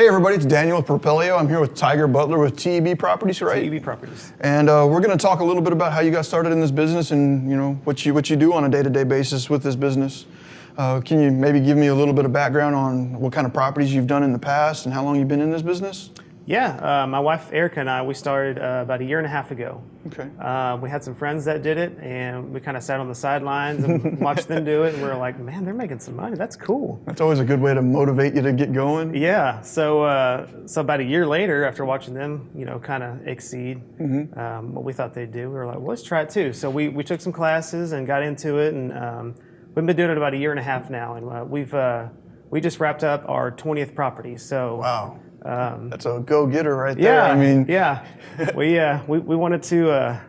everybody, it's Daniel with Propelio. I'm here with Tiger Butler with TEB Properties, right? TEB Properties. And we're going to talk a little bit about how you got started in this business and what you do on a day-to-day basis with this business. Can you maybe give me a little bit of background on what kind of properties you've done in the past and how long you've been in this business? Yeah, my wife Erica and I, we started about 1.5 years ago. Okay. We had some friends that did it, and we kind of sat on the sidelines and watched them do it, and we were like, man, they're making some money. That's cool. That's always a good way to motivate you to get going. Yeah. So about 1 year later, after watching them, kind of exceed what we thought they'd do, we were like, well, let's try it too. So we took some classes and got into it, and we've been doing it about 1.5 years now, and we just wrapped up our 20th property. So wow. That's a go-getter right there. Yeah, I mean, yeah. We wanted to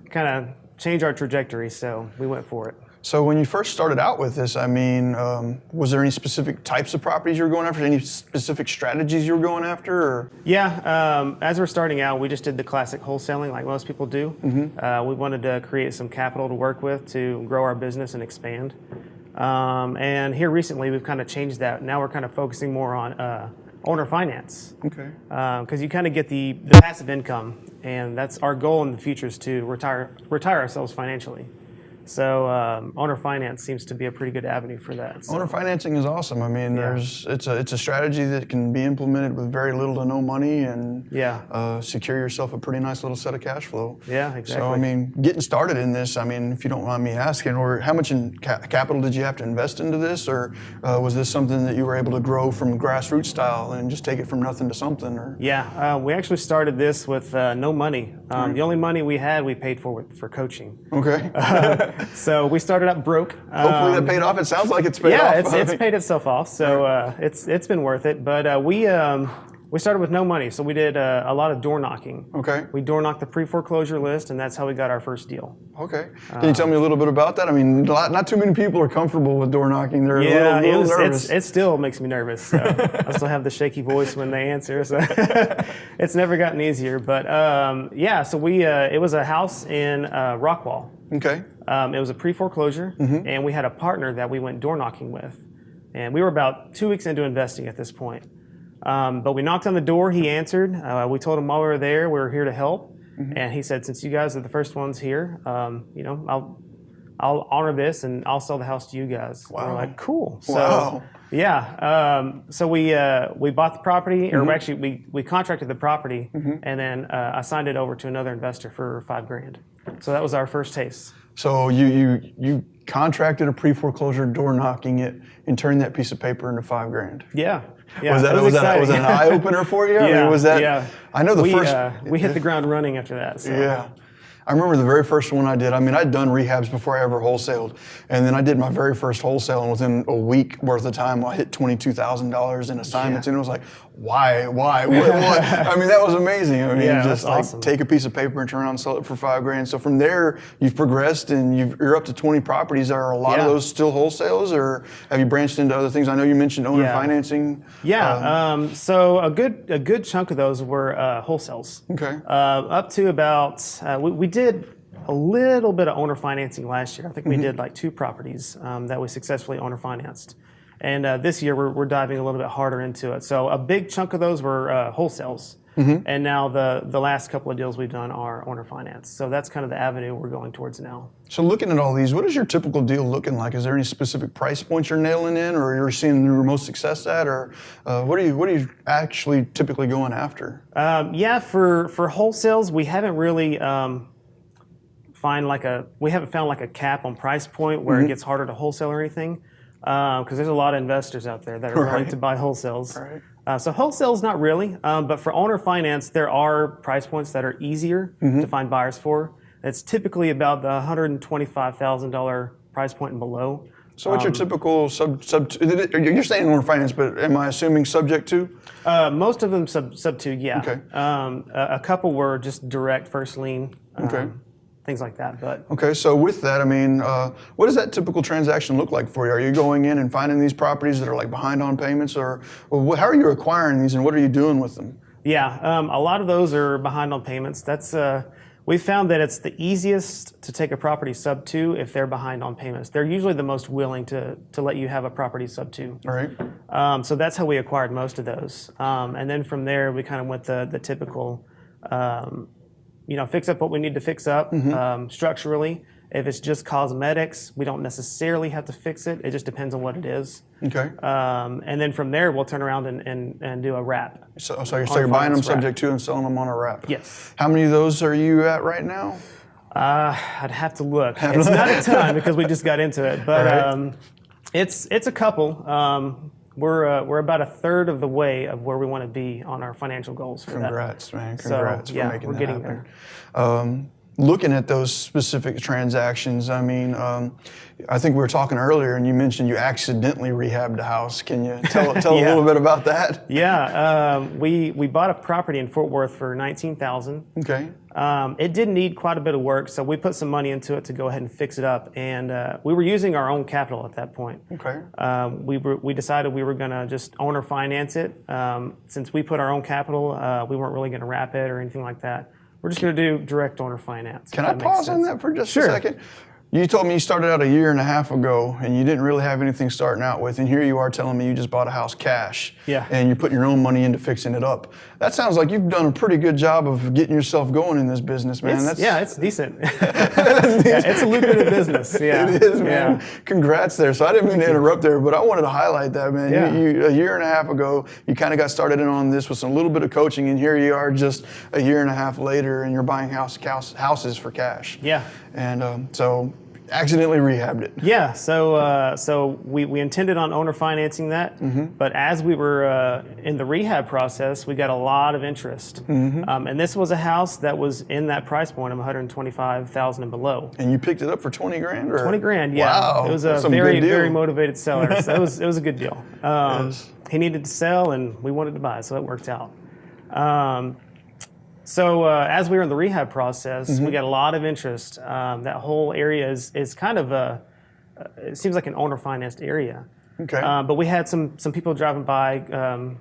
kind of change our trajectory, so we went for it. So when you first started out with this, I mean, was there any specific types of properties you were going after? Any specific strategies you were going after? Or? Yeah, as we're starting out, we just did the classic wholesaling like most people do. We wanted to create some capital to work with to grow our business and expand. And here recently, we've kind of changed that. Now we're kind of focusing more on owner finance. Okay. Because you kind of get the passive income, and that's our goal in the future is to retire ourselves financially. So owner finance seems to be a pretty good avenue for that. So. Owner financing is awesome. I mean, it's a strategy that can be implemented with very little to no money and secure yourself a pretty nice little set of cash flow. Yeah, exactly. So I mean, getting started in this, I mean, if you don't mind me asking, or how much in capital did you have to invest into this, or was this something that you were able to grow from grassroots style and just take it from nothing to something? Or? Yeah, we actually started this with no money. The only money we had, we paid for coaching. Okay. So we started up broke. Hopefully that paid off. It sounds like it's paid off. Yeah, it's paid itself off. So it's been worth it. But we started with no money, so we did a lot of door knocking. Okay. We door knocked the pre-foreclosure list, and that's how we got our first deal. Okay. Can you tell me a little bit about that? I mean, not too many people are comfortable with door knocking. They're a little nervous. It still makes me nervous. So I still have the shaky voice when they answer. So it's never gotten easier. But so it was a house in Rockwall. Okay. It was a pre-foreclosure, and we had a partner that we went door knocking with. And we were about 2 weeks into investing at this point. But we knocked on the door, he answered. We told him while we were there, we were here to help. And he said, since you guys are the first ones here, I'll honor this and I'll sell the house to you guys. Wow. And we're like, cool. Wow. So, yeah. So we bought the property, or actually we contracted the property, and then I signed it over to another investor for $5,000. So that was our first taste. So you contracted a pre-foreclosure door knocking it and turned that piece of paper into $5,000. Yeah. Was that an eye opener for you? Yeah. I mean, was that? Yeah. I know we hit the ground running after that. So. Yeah. I remember the very first one I did. I mean, I'd done rehabs before I ever wholesaled. And then I did my very first wholesale, and within a week worth of time, I hit $22,000 in assignments. And it was like, why? What? I mean, that was amazing. I mean, just like awesome. take a piece of paper and turn around and sell it for $5,000. So from there, you've progressed and you're up to 20 properties. Are a lot of those still wholesales, or have you branched into other things? I know you mentioned owner financing. Yeah. So a good chunk of those were wholesales. Okay. Up to about we did a little bit of owner financing last year. I think we did like 2 properties that we successfully owner financed. And this year we're diving a little bit harder into it. So a big chunk of those were wholesales. And now the last couple of deals we've done are owner finance. So that's kind of the avenue we're going towards now. So looking at all these, what is your typical deal looking like? Is there any specific price points you're nailing in, or you're seeing your most success at, or what are you actually typically going after? For wholesales, we haven't really we haven't found like a cap on price point where it gets harder to wholesale or anything, because there's a lot of investors out there that are willing to buy wholesales. Right. So wholesale's not really, but for owner finance, there are price points that are easier to find buyers for. It's typically about the $125,000 price point and below. So what's your typical you're saying owner finance, but am I assuming subject to? Most of them sub to, yeah. Okay. A couple were just direct first lien. Okay. Things like that. But okay, so with that, I mean, what does that typical transaction look like for you? Are you going in and finding these properties that are like behind on payments, or how are you acquiring these, and what are you doing with them? Yeah, a lot of those are behind on payments. That's We found that it's the easiest to take a property sub 2 if they're behind on payments. They're usually the most willing to let you have a property sub 2. All right. So that's how we acquired most of those. And then from there, we kind of went the typical, fix up what we need to fix up structurally. If it's just cosmetics, we don't necessarily have to fix it. It just depends on what it is. Okay. And then from there, we'll turn around and do a wrap. So you're buying them subject to and selling them on a wrap? Yes. How many of those are you at right now? I'd have to look. It's not a ton because we just got into it, but right. It's a couple. We're about a third of the way of where we want to be on our financial goals for Congrats, that. man. Congrats for making we're that getting happen. there. Looking at those specific transactions, I mean, I think we were talking earlier, and you mentioned you accidentally rehabbed a house. Can you tell a little bit about that? Yeah, we bought a property in Fort Worth for $19,000. Okay. It did need quite a bit of work, so we put some money into it to go ahead and fix it up. And we were using our own capital at that point. Okay. We decided we were going to just owner finance it. Since we put our own capital, we weren't really going to wrap it or anything like that. We're just going to do direct owner finance. Can I pause on that for just a Sure. second? You told me you started out a year and a half ago and you didn't really have anything starting out with, and here you are telling me you just bought a house cash. Yeah. And you're putting your own money into fixing it up. That sounds like you've done a pretty good job of getting yourself going in this business, man. It's decent. It's a lucrative business. Yeah. It is, man. Yeah. Congrats there. So I didn't mean to interrupt there, but I wanted to highlight that, man. Yeah. You a year and a half ago, you kind of got started in on this with some little bit of coaching, and here you are just a year and a half later, and you're buying houses for cash. Yeah. And so accidentally rehabbed it. Yeah, so we intended on owner financing that, but as we were in the rehab process, we got a lot of interest. And this was a house that was in that price point of $125,000 and below. And you picked it up for 20 grand? Or? 20 grand, yeah. Wow. It was That's a some good deal. very motivated seller. So it was a good deal. Yes. He needed to sell and we wanted to buy, so it worked out. So as we were in the rehab process, we got a lot of interest. That whole area is kind of it seems like an owner-financed area. Okay. But we had some people driving by, kind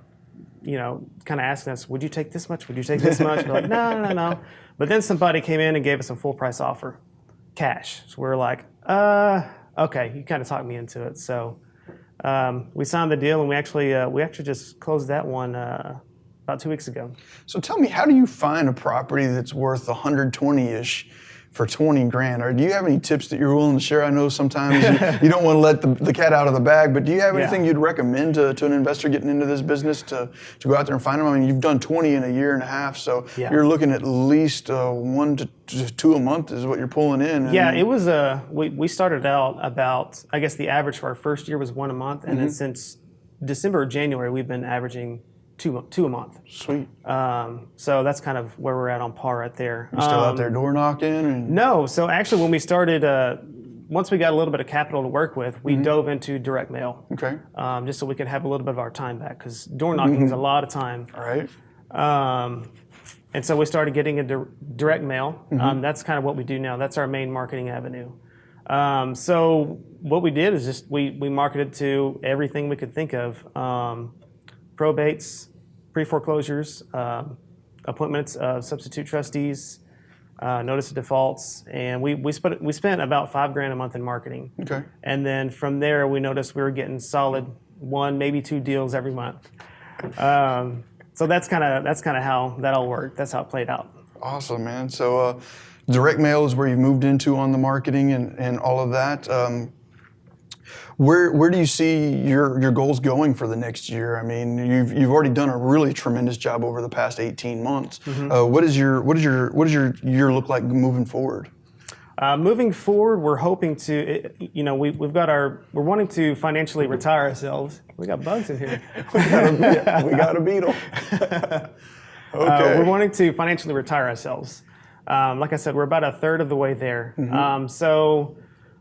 of asking us, would you take this much? Would you take this much? We're like, no. But then somebody came in and gave us a full price offer, cash. So we were like, okay, you kind of talked me into it. So we signed the deal and we actually just closed that one about 2 weeks ago. So tell me, how do you find a property that's worth 120-ish for 20 grand? Or do you have any tips that you're willing to share? I know sometimes you don't want to let the cat out of the bag, but do you have anything you'd recommend to an investor getting into this business to go out there and find them? I mean, you've done 20 in a year and a half, so you're looking at least 1 to 2 a month is what you're pulling in. Yeah, it was we started out about, I guess the average for our first year was 1 a month, and then since December or January, we've been averaging two a month. Sweet. So that's kind of where we're at on par right there. You still out there door knocking? And... No. So actually, when we started, once we got a little bit of capital to work with, we dove into direct mail. Okay. Just so we could have a little bit of our time back, because door knocking is a lot of time. All right. And so we started getting into direct mail. That's kind of what we do now. That's our main marketing avenue. So what we did is just we marketed to everything we could think of. Probates, pre-foreclosures, appointments of substitute trustees, notice of defaults, and we spent about $5,000 a month in marketing. Okay. And then from there, we noticed we were getting solid 1, maybe 2 deals every month. So that's kind of how that all worked. That's how it played out. Awesome, man. So direct mail is where you moved into on the marketing and all of that. Where do you see your goals going for the next year? I mean, you've already done a really tremendous job over the past 18 months. What does your year look like moving forward? Moving forward, we're hoping to, we're wanting to financially retire ourselves. We got bugs in here. we got a beetle. Okay. We're wanting to financially retire ourselves. Like I said, we're about a third of the way there. So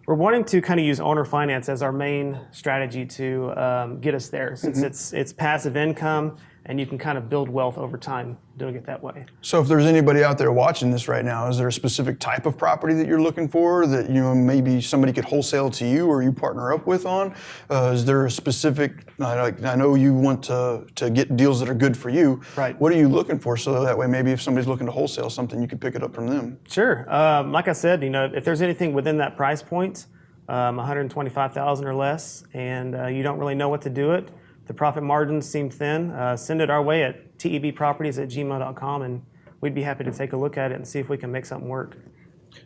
we're wanting to kind of use owner finance as our main strategy to get us there, since it's passive income. and you can kind of build wealth over time doing it that way. So if there's anybody out there watching this right now, is there a specific type of property that you're looking for that maybe somebody could wholesale to you or you partner up with on? Is there a specific, I know you want to get deals that are good for you. Right. What are you looking for so that way maybe if somebody's looking to wholesale something, you can pick it up from them? Sure. Like I said, if there's anything within that price point, 125,000 or less, and you don't really know what to do it, the profit margins seem thin, send it our way at tebproperties@gmail.com, and we'd be happy to take a look at it and see if we can make something work.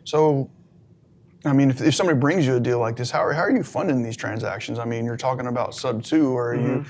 So, I mean, if somebody brings you a deal like this, how are you funding these transactions? I mean, you're talking about sub 2, or are you,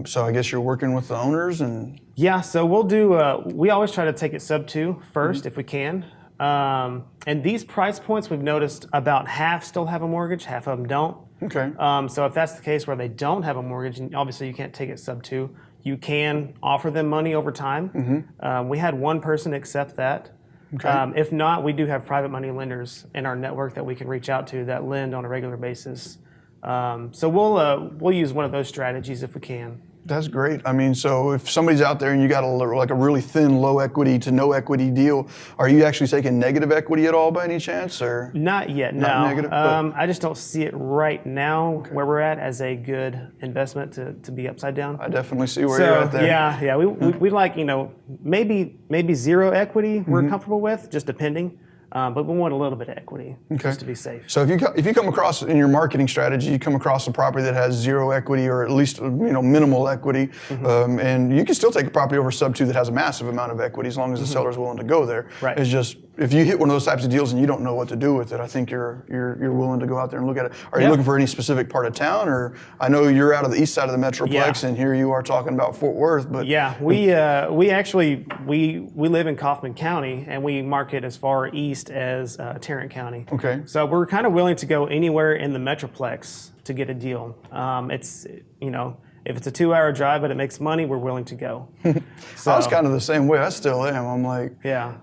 so I guess you're working with the owners and... Yeah, so we'll do, we always try to take it sub 2 first if we can. And these price points, we've noticed about half still have a mortgage, half of them don't. Okay. So if that's the case where they don't have a mortgage, and obviously you can't take it sub 2, you can offer them money over time. We had one person accept that. Okay. If not, we do have private money lenders in our network that we can reach out to that lend on a regular basis. So we'll use one of those strategies if we can. That's great. I mean, so if somebody's out there and you got a really thin, low equity to no equity deal, are you actually taking negative equity at all by any chance, or? Not yet, no. Not negative, I just don't see it right now where we're at as a good investment to be upside down. I definitely see where you're at there. Yeah. We like, maybe zero equity we're comfortable with, just depending. But we want a little bit of equity just to be safe. So if you come across in your marketing strategy, you come across a property that has zero equity or at least minimal equity, and you can still take a property over sub 2 that has a massive amount of equity as long as the seller's willing to go there. Right. It's just if you hit one of those types of deals and you don't know what to do with it, I think you're willing to go out there and look at it. Are you looking for any specific part of town, or I know you're out of the east side of the Metroplex, and here you are talking about Fort Worth, but we actually live in Kaufman County and we market as far east as Tarrant County. Okay. So we're kind of willing to go anywhere in the Metroplex to get a deal. It's if it's a 2-hour drive but it makes money, we're willing to go. So, I was kind of the same way. I still am. I'm like, yeah.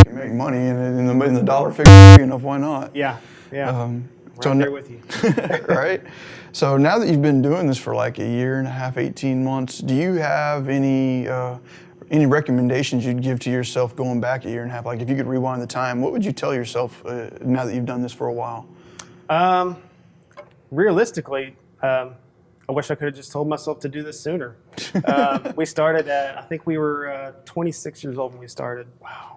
You make money in the dollar figure big enough, why not? Yeah. So there with you. Right. So now that you've been doing this for like a year and a half, 18 months, do you have any recommendations you'd give to yourself going back a year and a half? Like if you could rewind the time, what would you tell yourself now that you've done this for a while? Realistically, I wish I could have just told myself to do this sooner. We started I think we were 26 years old when we started. Wow.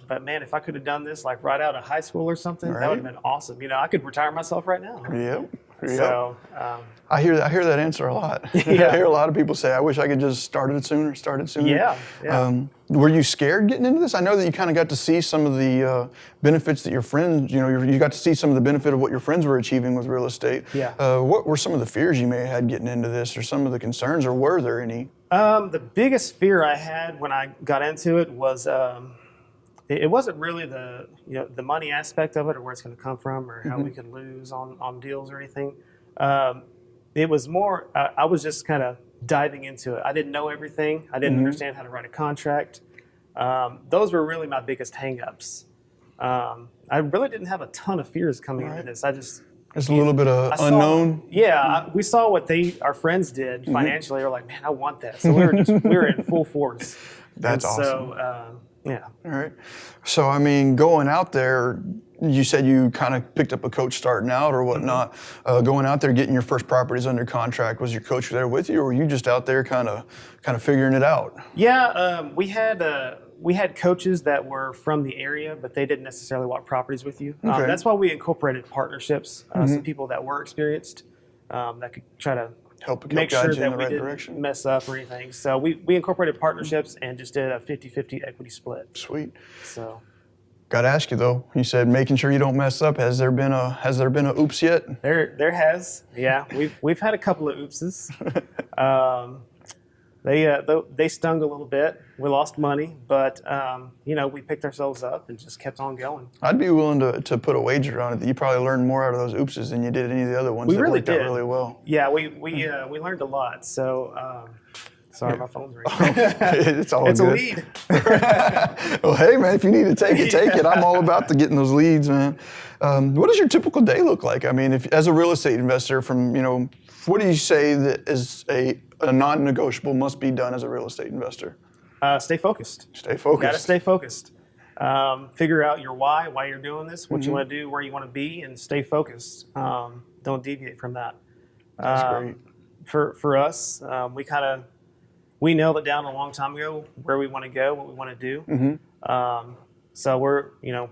But man, if I could have done this like right out of high school or something, that would have been awesome. I could retire myself right now. Yep. So I hear that answer a lot. I hear a lot of people say, I wish I could just started sooner. Yeah. Were you scared getting into this? I know that you kind of got to see some of the benefits that your friends, you got to see some of the benefit of what your friends were achieving with real estate. Yeah. What were some of the fears you may have had getting into this, or some of the concerns, or were there any? The biggest fear I had when I got into it was it wasn't really the money aspect of it, or where it's going to come from, or how we could lose on deals or anything. It was more I was just kind of diving into it. I didn't know everything. I didn't understand how to write a contract. Those were really my biggest hangups. I really didn't have a ton of fears coming into this. It's a little bit of unknown. We saw what our friends did financially. We're like, man, I want that. So we were in full force. That's awesome. So yeah. All right. So I mean, going out there, you said you kind of picked up a coach starting out or whatnot. Going out there, getting your first properties under contract, was your coach there with you, or were you just out there kind of figuring it out? Yeah, we had coaches that were from the area, but they didn't necessarily walk properties with you. Okay. That's why we incorporated partnerships. Some people that were experienced that could try to make sure that we didn't mess up or anything. So we incorporated partnerships and just did a 50-50 equity split. Sweet. So. Got to ask you though. You said making sure you don't mess up. Has there been a oops yet? There has. Yeah, we've had a couple of oopses. They stung a little bit. We lost money, but we picked ourselves up and just kept on going. I'd be willing to put a wager on it that you probably learned more out of those oopses than you did any of the other ones. We that really worked did. out really well. Yeah, we learned a lot. So. Sorry, my phone's ringing. It's all it's good. A lead. Well, hey, man, if you need to take it. I'm all about getting those leads, man. What does your typical day look like? I mean, as a real estate investor, what do you say that is a a non-negotiable must be done as a real estate investor? Stay focused. Stay focused. Got to stay focused. Figure out your why you're doing this, what you want to do, where you want to be, and stay focused. Don't deviate from that. That's great. For us, we nailed it down a long time ago where we want to go, what we want to do. So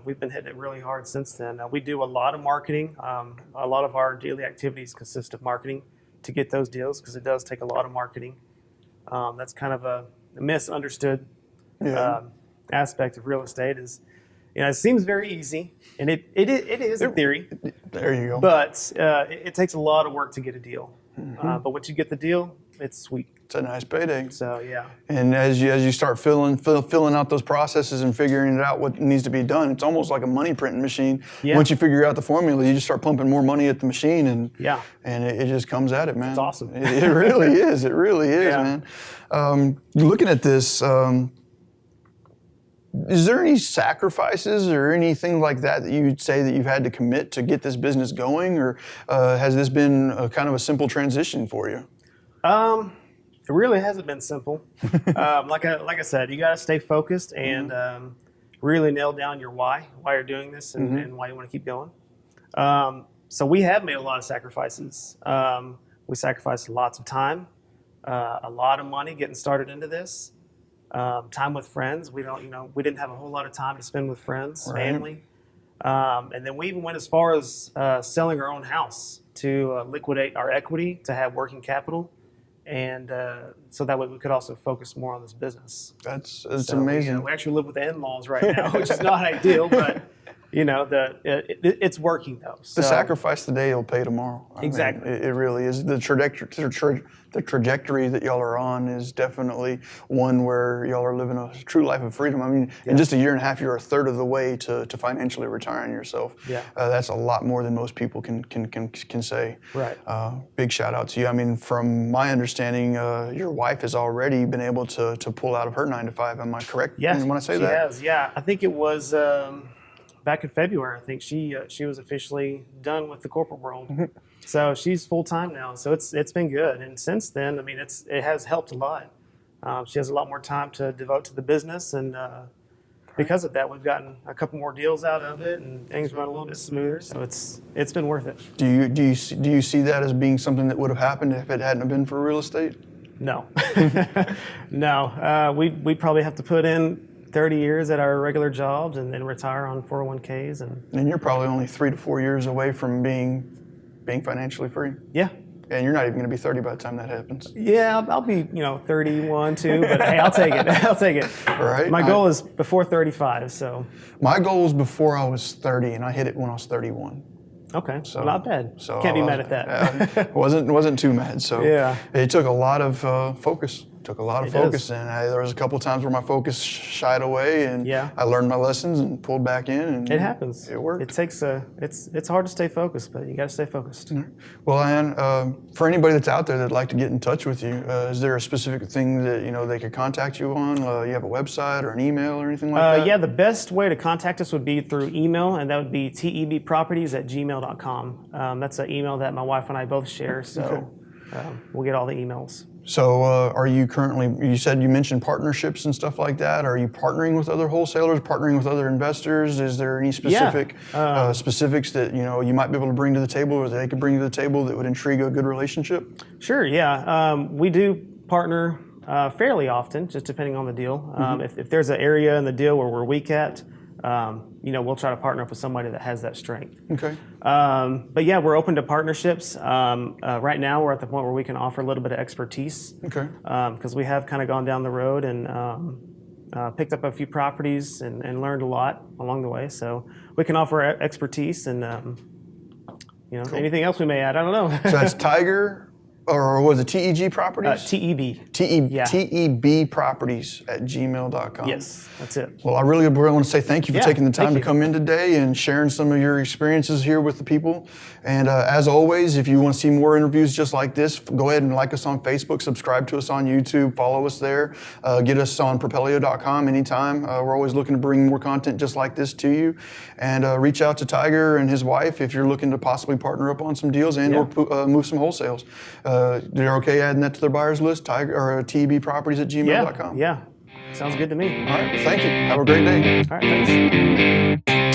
we've been hitting it really hard since then. We do a lot of marketing. A lot of our daily activities consist of marketing to get those deals because it does take a lot of marketing. That's kind of a misunderstood aspect of real estate. Is it seems very easy, and it is in theory. There you go. But it takes a lot of work to get a deal. But once you get the deal, it's sweet. It's a nice payday. So yeah. And as you start filling out those processes and figuring it out what needs to be done, it's almost like a money printing machine. Yeah. Once you figure out the formula, you just start pumping more money at the machine, and it just comes at it, man. It's awesome. It really is. It really is, man. Looking at this. Is there any sacrifices or anything like that you'd say that you've had to commit to get this business going, or has this been kind of a simple transition for you? It really hasn't been simple. Like I said, you got to stay focused and really nail down your why you're doing this and why you want to keep going. So we have made a lot of sacrifices. We sacrificed lots of time, a lot of money getting started into this. Time with friends. We didn't have a whole lot of time to spend with friends, family. And then we even went as far as selling our own house to liquidate our equity to have working capital. And so that way we could also focus more on this business. That's amazing. We actually live with the in-laws right now, which is not ideal, but it's working though. So. The sacrifice today will pay tomorrow. Exactly. It really is. The trajectory that y'all are on is definitely one where y'all are living a true life of freedom. I mean, in just a year and a half, you're a third of the way to financially retiring yourself. Yeah. That's a lot more than most people can say. Right. Big shout out to you. I mean, from my understanding, your wife has already been able to pull out of her 9-to-5. Am I correct? Yes. When I say she that? has. Yeah. I think it was back in February. I think she was officially done with the corporate world. So she's full time now. So it's been good. And since then, I mean, it has helped a lot. She has a lot more time to devote to the business, and because of that, we've gotten a couple more deals out of it, and things run a little bit smoother. So it's been worth it. Do you see that as being something that would have happened if it hadn't been for real estate? No, no. We'd probably have to put in 30 years at our regular jobs and then retire on 401ks. And you're probably only 3 to 4 years away from being financially free. Yeah. And you're not even going to be 30 by the time that happens. Yeah, I'll be 31 too, but hey, I'll take it. I'll take it. Right. My goal is before 35. So. My goal was before I was 30, and I hit it when I was 31. Okay, so not bad. So can't be mad at that. wasn't too mad. So yeah, it took a lot of focus. And there was a couple of times where my focus shied away, and I learned my lessons and pulled back in. And it happens. It worked. It takes it's hard to stay focused, but you got to stay focused. Well, Ann, for anybody that's out there that'd like to get in touch with you, is there a specific thing that they could contact you on? You have a website or an email or anything like that? Yeah, the best way to contact us would be through email, and that would be tebproperties@gmail.com. That's an email that my wife and I both share, so we'll get all the emails. So are you currently, you mentioned partnerships and stuff like that. Are you partnering with other wholesalers, partnering with other investors? Is there any specifics that you might be able to bring to the table, or that they could bring to the table that would intrigue a good relationship? Sure, yeah. We do partner fairly often, just depending on the deal. If there's an area in the deal where we're weak at, we'll try to partner up with somebody that has that strength. Okay. But yeah, we're open to partnerships. Right now, we're at the point where we can offer a little bit of expertise. Okay. Because we have kind of gone down the road and picked up a few properties and learned a lot along the way. So we can offer expertise and cool. Anything else we may add. I don't know. So that's Tiger. Or was it TEG Properties? TEB. TEB Properties @gmail.com. Yes, that's it. Well, I really want to say thank you for taking the time to come in today and sharing some of your experiences here with the people. And as always, if you want to see more interviews just like this, go ahead and like us on Facebook, subscribe to us on YouTube, follow us there, get us on Propelio.com anytime. We're always looking to bring more content just like this to you. And reach out to Tiger and his wife if you're looking to possibly partner up on some deals and or move some wholesales. They're okay adding that to their buyers list, Tiger or tbproperties@gmail.com. Yeah. Sounds good to me. All right. Thank you. Have a great day. All right. Thanks.